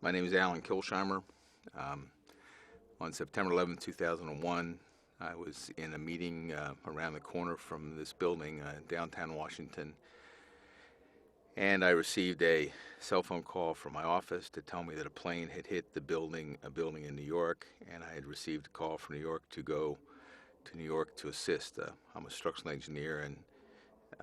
My name is Allyn Klisheimer. Um, on September 11, 2001, I was in a meeting around the corner from this building, downtown Washington, and I received a cell phone call from my office to tell me that a plane had hit a building in New York, and I had received a call from New York to go to New York to assist. I'm a structural engineer, and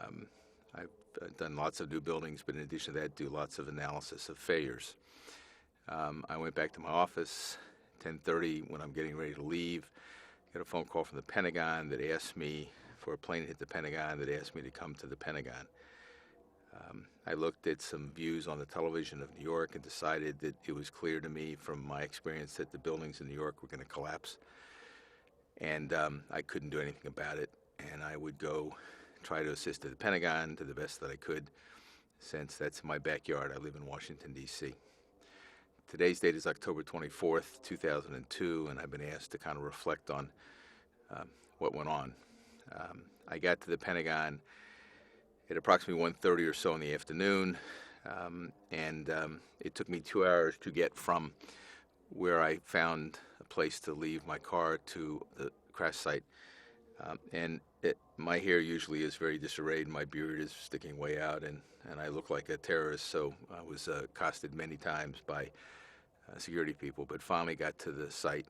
um, I've done lots of new buildings, but in addition to that, do lots of analysis of failures. I went back to my office 10:30 when I'm getting ready to leave. Got a phone call from the Pentagon that asked me for a plane to hit the Pentagon that asked me to come to the Pentagon. I looked at some views on the television of New York and decided that it was clear to me from my experience that the buildings in New York were going to collapse, and I couldn't do anything about it, and I would go try to assist at the Pentagon to the best that I could, since that's my backyard. I live in Washington, D.C. Today's date is October 24th, 2002, and I've been asked to kind of reflect on what went on. I got to the Pentagon at approximately 1:30 or so in the afternoon, and it took me 2 hours to get from where I found a place to leave my car to the crash site. My hair usually is very disarrayed, my beard is sticking way out, and I look like a terrorist, so I was accosted many times by security people, but finally got to the site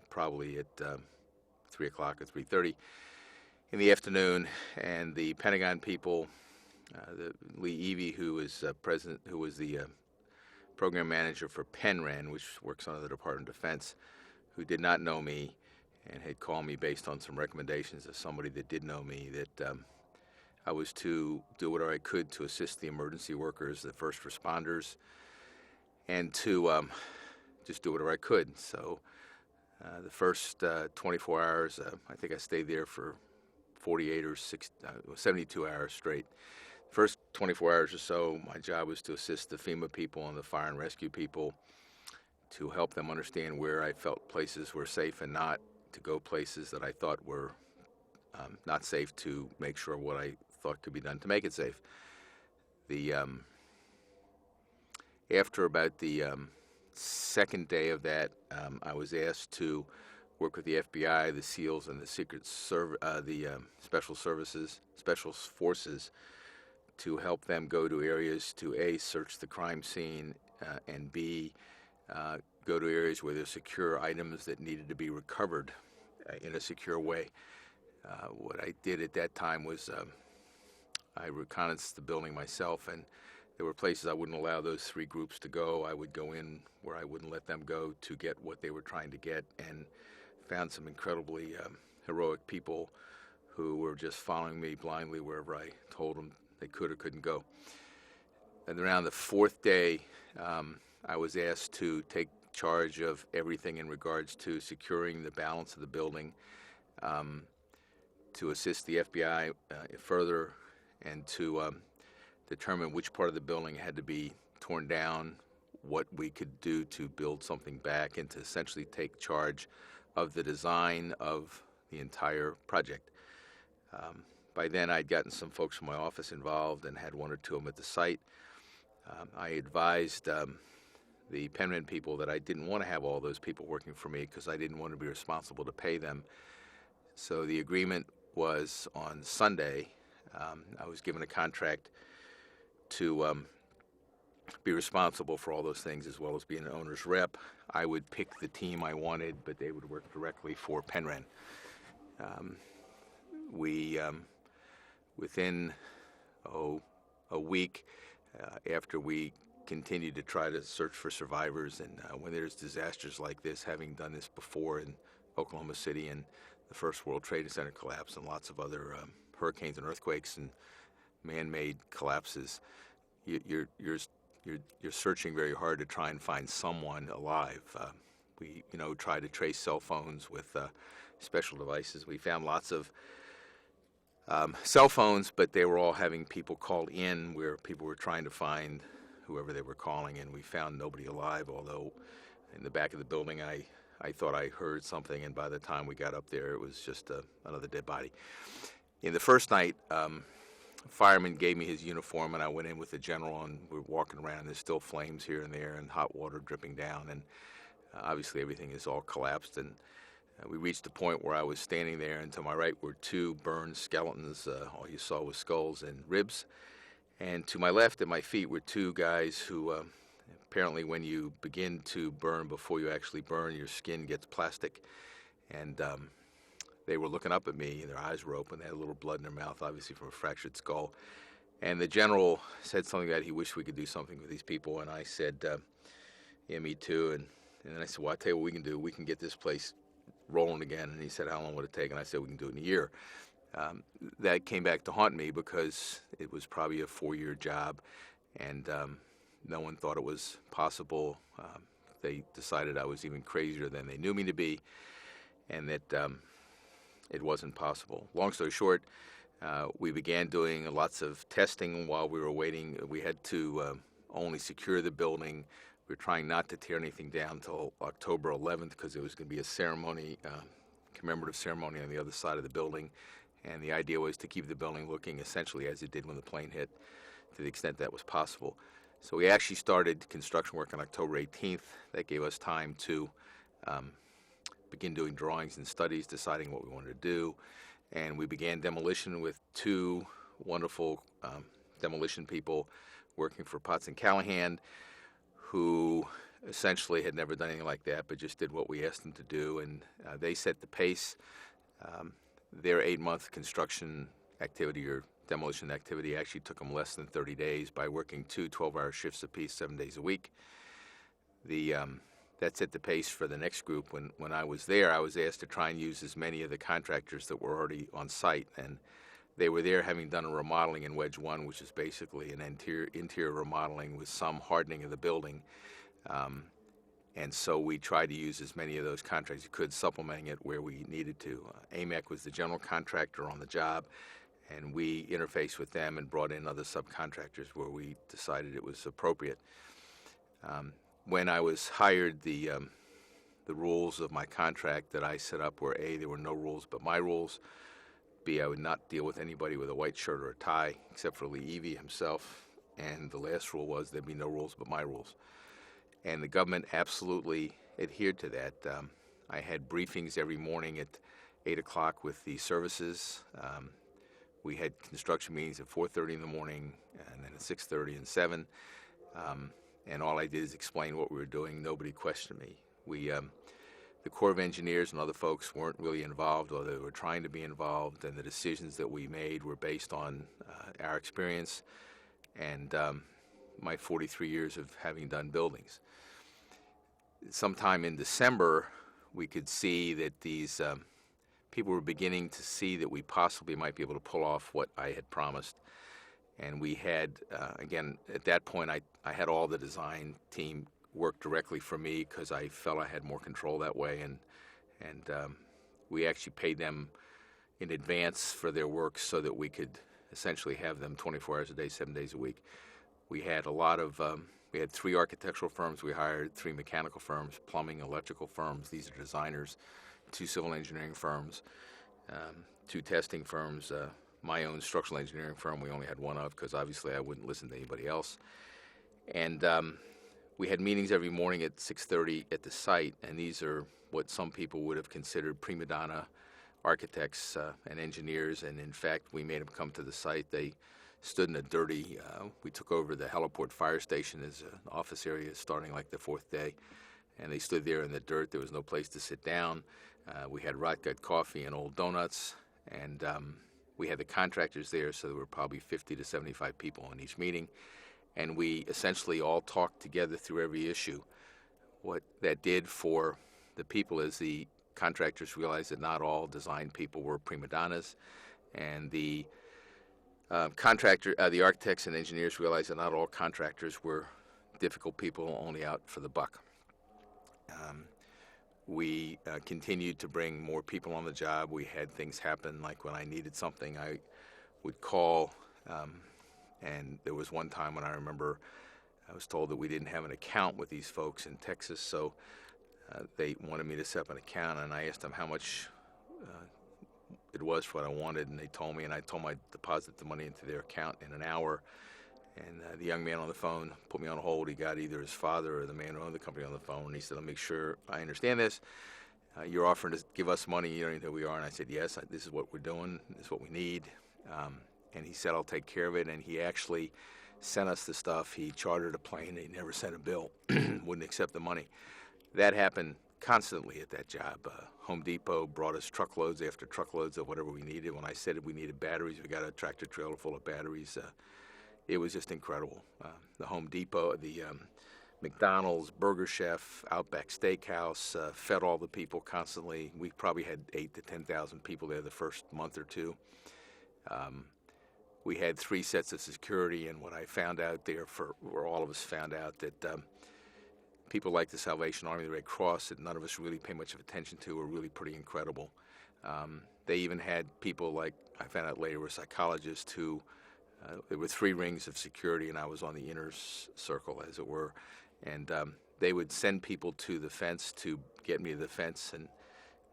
probably at 3 o'clock or 3:30 in the afternoon, and the Pentagon people, the Lee Evey, who was the program manager for PenRen, which works under the Department of Defense, who did not know me and had called me based on some recommendations of somebody that did know me, that I was to do whatever I could to assist the emergency workers, the first responders, and to just do whatever I could. So the first 24 hours, I think I stayed there for 48 or 72 hours straight. First 24 hours or so, my job was to assist the FEMA people and the fire and rescue people, to help them understand where I felt places were safe and not, to go places that I thought were not safe, to make sure what I thought could be done to make it safe. After about the second day of that, I was asked to work with the FBI, the SEALs, and the Special Forces, to help them go to areas to A, search the crime scene, and B, go to areas where there's secure items that needed to be recovered in a secure way. What I did at that time was I reconnaissance the building myself, and there were places I wouldn't allow those three groups to go. I would go in where I wouldn't let them go to get what they were trying to get, and found some incredibly heroic people who were just following me blindly wherever I told them they could or couldn't go. And around the fourth day, I was asked to take charge of everything in regards to securing the balance of the building, to assist the FBI further, and to determine which part of the building had to be torn down, what we could do to build something back, and to essentially take charge of the design of the entire project. By then, I'd gotten some folks from my office involved and had one or two of them at the site. I advised the PenRen people that I didn't want to have all those people working for me because I didn't want to be responsible to pay them. So the agreement was on Sunday. I was given a contract to be responsible for all those things, as well as being an owner's rep. I would pick the team I wanted, but they would work directly for PenRen. Within a week after we continued to try to search for survivors, and when there's disasters like this, having done this before in Oklahoma City and the first World Trade Center collapse and lots of other hurricanes and earthquakes and man-made collapses, you're searching very hard to try and find someone alive. We tried to trace cell phones with special devices. We found lots of cell phones, but they were all having people called in where people were trying to find whoever they were calling, and we found nobody alive, although in the back of the building I thought I heard something, and by the time we got up there it was just another dead body. In the first night, fireman gave me his uniform, and I went in with the general, and we're walking around. There's still flames here and there and hot water dripping down, and obviously everything is all collapsed. And we reached a point where I was standing there, and to my right were two burned skeletons. All you saw was skulls and ribs. And to my left at my feet were two guys who apparently when you begin to burn before you actually burn, your skin gets plastic. And they were looking up at me, and their eyes were open. They had a little blood in their mouth, obviously from a fractured skull. And the general said something that he wished we could do something with these people. And I said, yeah, me too. And then I said, well, I'll tell you what we can do. We can get this place rolling again. And he said, how long would it take? And I said, we can do it in a year. That came back to haunt me because it was probably a 4-year job, and no one thought it was possible. They decided I was even crazier than they knew me to be, and that it wasn't possible. Long story short, we began doing lots of testing while we were waiting. We had to only secure the building. We were trying not to tear anything down until October 11th because there was going to be a ceremony, commemorative ceremony on the other side of the building. And the idea was to keep the building looking essentially as it did when the plane hit, to the extent that was possible. So we actually started construction work on October 18th. That gave us time to begin doing drawings and studies, deciding what we wanted to do. And we began demolition with two wonderful demolition people working for Potts and Callahan, who essentially had never done anything like that, but just did what we asked them to do. And they set the pace. Their 8-month construction activity or demolition activity actually took them less than 30 days by working 2 12-hour shifts apiece, 7 days a week. That set the pace for the next group. When I was there, I was asked to try and use as many of the contractors that were already on site, and they were there having done a remodeling in Wedge 1, which is basically an interior remodeling with some hardening of the building. And so we tried to use as many of those contractors as we could, supplementing it where we needed to. AMEC was the general contractor on the job, and we interfaced with them and brought in other subcontractors where we decided it was appropriate. When I was hired, the rules of my contract that I set up were A, there were no rules but my rules. B, I would not deal with anybody with a white shirt or a tie except for Lee Evey himself. And the last rule was there'd be no rules but my rules. And the government absolutely adhered to that. I had briefings every morning at 8 o'clock with the services. We had construction meetings at 4:30 in the morning, and then at 6:30 and 7. And all I did is explain what we were doing. Nobody questioned me. The Corps of Engineers and other folks weren't really involved, although they were trying to be involved, and the decisions that we made were based on our experience and my 43 years of having done buildings. Sometime in December, we could see that these people were beginning to see that we possibly might be able to pull off what I had promised. And we had, again, at that point, I had all the design team work directly for me because I felt I had more control that way. And we actually paid them in advance for their work so that we could essentially have them 24 hours a day, 7 days a week. We had a lot of, we had 3 architectural firms we hired, 3 mechanical firms, plumbing, electrical firms. These are designers, 2 civil engineering firms, 2 testing firms, my own structural engineering firm we only had one of because obviously I wouldn't listen to anybody else. And we had meetings every morning at 6:30 at the site, and these are what some people would have considered prima donna architects and engineers, and in fact we made them come to the site. They stood in a dirty, we took over the heliport fire station as an office area starting like the 4th day, and they stood there in the dirt. There was no place to sit down. We had rot gut coffee and old donuts, and we had the contractors there, so there were probably 50 to 75 people in each meeting, and we essentially all talked together through every issue. What that did for the people is the contractors realized that not all design people were prima donnas, and the the architects and engineers realized that not all contractors were difficult people only out for the buck. We continued to bring more people on the job. We had things happen, like when I needed something, I would call, and there was one time when I remember I was told that we didn't have an account with these folks in Texas, so they wanted me to set up an account, and I asked them how much it was for what I wanted, and they told me, and I told them I'd deposit the money into their account in an hour. And the young man on the phone put me on hold. He got either his father or the man who owned the company on the phone, and he said, "I'll make sure I understand this. You're offering to give us money. You don't even know who we are." And I said, "Yes, this is what we're doing. This is what we need." And he said, "I'll take care of it." And he actually sent us the stuff. He chartered a plane. He never sent a bill. Wouldn't accept the money. That happened constantly at that job. Home Depot brought us truckloads after truckloads of whatever we needed. When I said we needed batteries, we got a tractor trailer full of batteries. It was just incredible. The Home Depot, the McDonald's, Burger Chef, Outback Steakhouse fed all the people constantly. We probably had 8,000 to 10,000 people there the first month or two. We had 3 sets of security, and what I found out there, where all of us found out, that people like the Salvation Army, the Red Cross, that none of us really pay much of attention to, were really pretty incredible. They even had people, like I found out later, were psychologists who there were 3 rings of security, and I was on the inner circle, as it were. And they would send people to the fence to get me to the fence and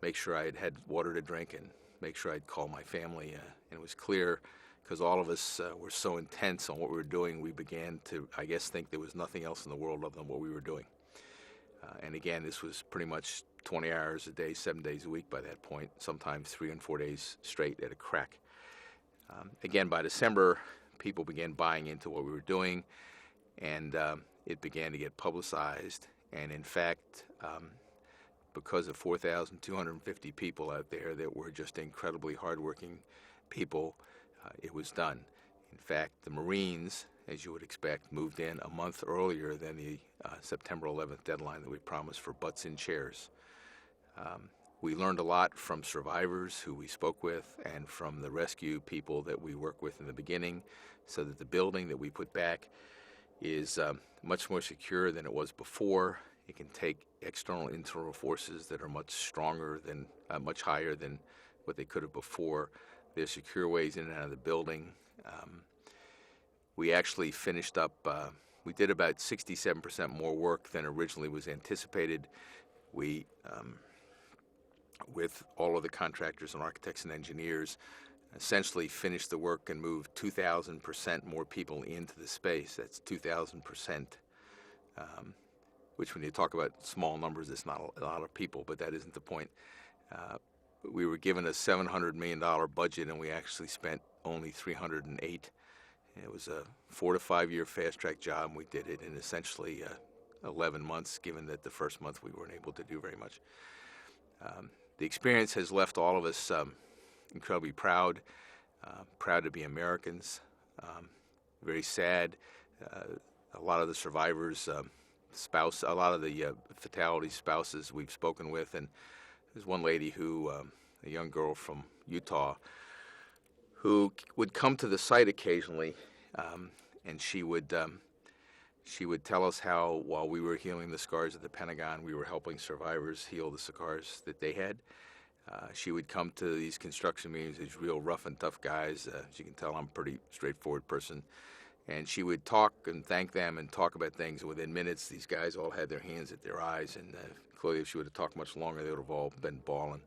make sure I had water to drink and make sure I'd call my family. And it was clear, because all of us were so intense on what we were doing, we began to, I guess, think there was nothing else in the world other than what we were doing. And again, this was pretty much 20 hours a day, 7 days a week by that point, sometimes 3 and 4 days straight at a crack. Again, by December, people began buying into what we were doing, and it began to get publicized. And in fact, because of 4,250 people out there that were just incredibly hardworking people, it was done. In fact, the Marines, as you would expect, moved in a month earlier than the September 11th deadline that we promised for butts in chairs. We learned a lot from survivors who we spoke with and from the rescue people that we worked with in the beginning, so that the building that we put back is much more secure than it was before. It can take external and internal forces that are much stronger than, much higher than what they could have before. There's secure ways in and out of the building. We actually finished up, we did about 67% more work than originally was anticipated. We, with all of the contractors and architects and engineers, essentially finished the work and moved 2,000% more people into the space. That's 2,000%, which when you talk about small numbers, it's not a lot of people, but that isn't the point. We were given a $700 million budget, and we actually spent only $308. It was a 4 to 5 year fast-track job, and we did it in essentially 11 months, given that the first month we weren't able to do very much. The experience has left all of us incredibly proud, proud to be Americans, very sad. A lot of the survivors, a lot of the fatality spouses we've spoken with, and there's one lady who, a young girl from Utah, who would come to the site occasionally, and she would tell us how, while we were healing the scars of the Pentagon, we were helping survivors heal the scars that they had. She would come to these construction meetings, these real rough and tough guys. As you can tell, I'm a pretty straightforward person. And she would talk and thank them and talk about things. And within minutes, these guys all had their hands at their eyes. And clearly, if she would have talked much longer, they would have all been bawling.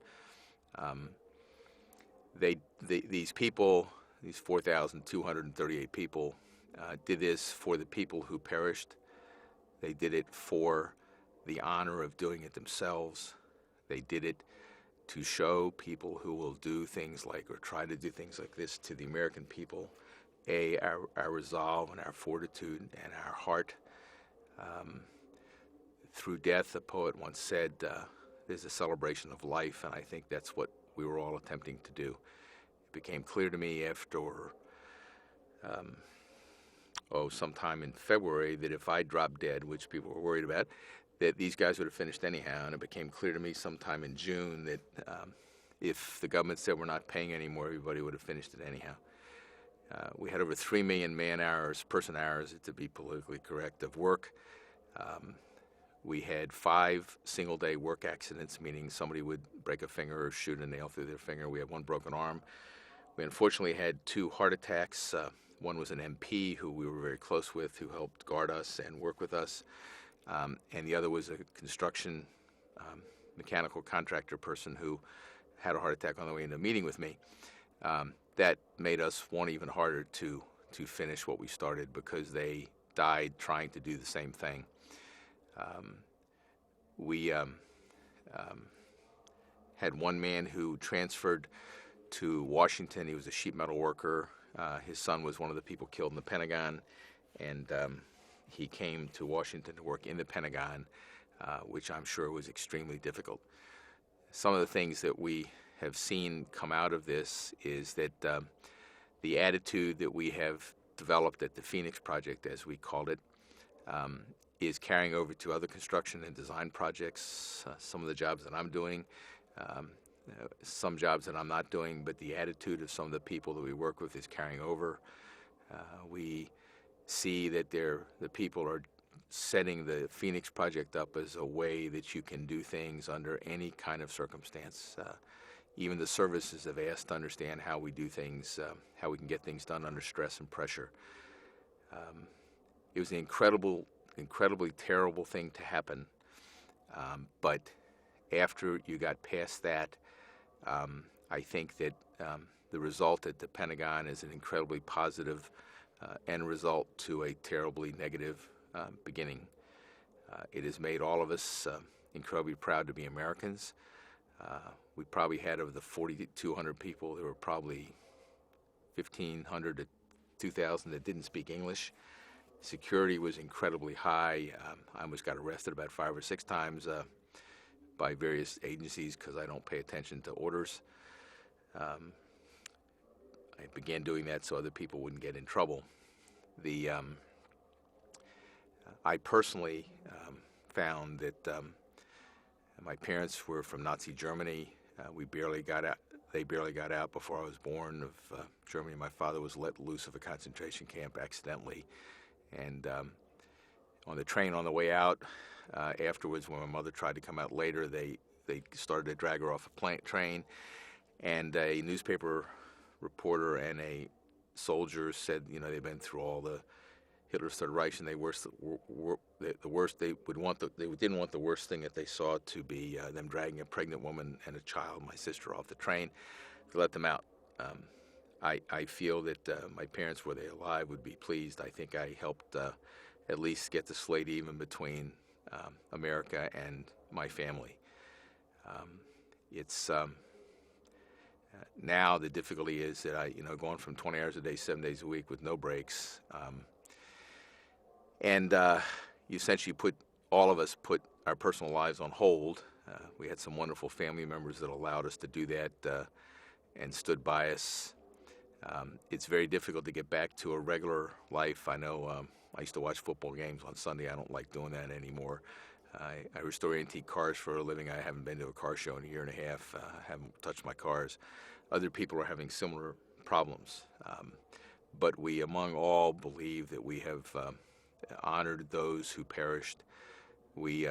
These people, these 4,238 people, did this for the people who perished. They did it for the honor of doing it themselves. They did it to show people who will do things like, or try to do things like this to the American people, our resolve and our fortitude and our heart. Through death, a poet once said, there's a celebration of life, and I think that's what we were all attempting to do. It became clear to me after, sometime in February, that if I dropped dead, which people were worried about, that these guys would have finished anyhow. And it became clear to me sometime in June that if the government said we're not paying anymore, everybody would have finished it anyhow. We had over 3 million person hours, to be politically correct, of work. We had 5 single-day work accidents, meaning somebody would break a finger or shoot a nail through their finger. We had 1 broken arm. We unfortunately had 2 heart attacks. One was an MP who we were very close with, who helped guard us and work with us. And the other was a construction mechanical contractor person who had a heart attack on the way into a meeting with me. That made us want even harder to finish what we started, because they died trying to do the same thing. We had one man who transferred to Washington. He was a sheet metal worker. His son was one of the people killed in the Pentagon, and he came to Washington to work in the Pentagon, which I'm sure was extremely difficult. Some of the things that we have seen come out of this is that the attitude that we have developed at the Phoenix Project, as we called it, is carrying over to other construction and design projects. Some of the jobs that I'm doing, some jobs that I'm not doing, but the attitude of some of the people that we work with is carrying over. We see that the people are setting the Phoenix Project up as a way that you can do things under any kind of circumstance. Even the services have asked to understand how we do things, how we can get things done under stress and pressure. It was an incredibly terrible thing to happen, but after you got past that, I think that the result at the Pentagon is an incredibly positive end result to a terribly negative beginning. It has made all of us incredibly proud to be Americans. We probably had, of the 4,200 people, there were probably 1,500 to 2,000 that didn't speak English. Security was incredibly high. I almost got arrested about 5 or 6 times by various agencies because I don't pay attention to orders. I began doing that so other people wouldn't get in trouble. I personally found that my parents were from Nazi Germany. We barely got out. They barely got out before I was born of Germany. My father was let loose of a concentration camp accidentally. And on the train on the way out, afterwards, when my mother tried to come out later, they started to drag her off a train. And a newspaper reporter and a soldier said, they've been through all the Hitler's Third Reich, and the worst they didn't want the worst thing that they saw to be them dragging a pregnant woman and a child, my sister, off the train to let them out. I feel that my parents, were they alive, would be pleased. I think I helped at least get the slate even between America and my family. Now the difficulty is that going from 20 hours a day, 7 days a week with no breaks, and you essentially all of us put our personal lives on hold. We had some wonderful family members that allowed us to do that and stood by us. It's very difficult to get back to a regular life. I know I used to watch football games on Sunday. I don't like doing that anymore. I restore antique cars for a living. I haven't been to a car show in a year and a half. I haven't touched my cars. Other people are having similar problems. But we, among all, believe that we have honored those who perished. We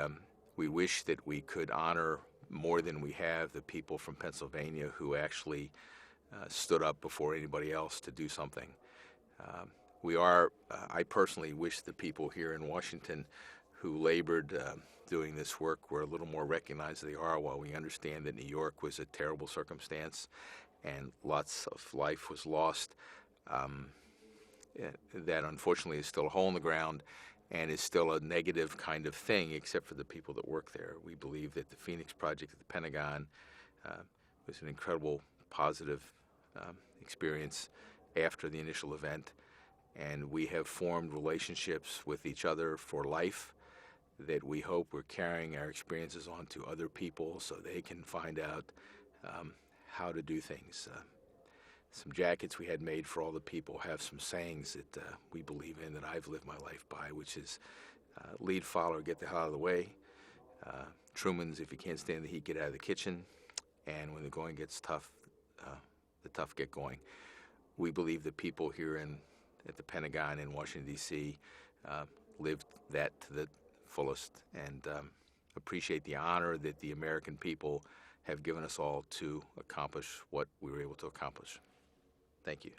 wish that we could honor more than we have the people from Pennsylvania who actually stood up before anybody else to do something. I personally wish the people here in Washington who labored doing this work were a little more recognized than they are. While we understand that New York was a terrible circumstance and lots of life was lost, that unfortunately is still a hole in the ground and is still a negative kind of thing, except for the people that work there. We believe that the Phoenix Project at the Pentagon was an incredible positive experience after the initial event, and we have formed relationships with each other for life that we hope we're carrying our experiences on to other people so they can find out how to do things. Some jackets we had made for all the people have some sayings that we believe in, that I've lived my life by, which is lead, follow, get the hell out of the way. Truman's, if you can't stand the heat, get out of the kitchen. And when the going gets tough, the tough get going. We believe the people here at the Pentagon in Washington, D.C. Lived that to the fullest, and appreciate the honor that the American people have given us all to accomplish what we were able to accomplish. Thank you.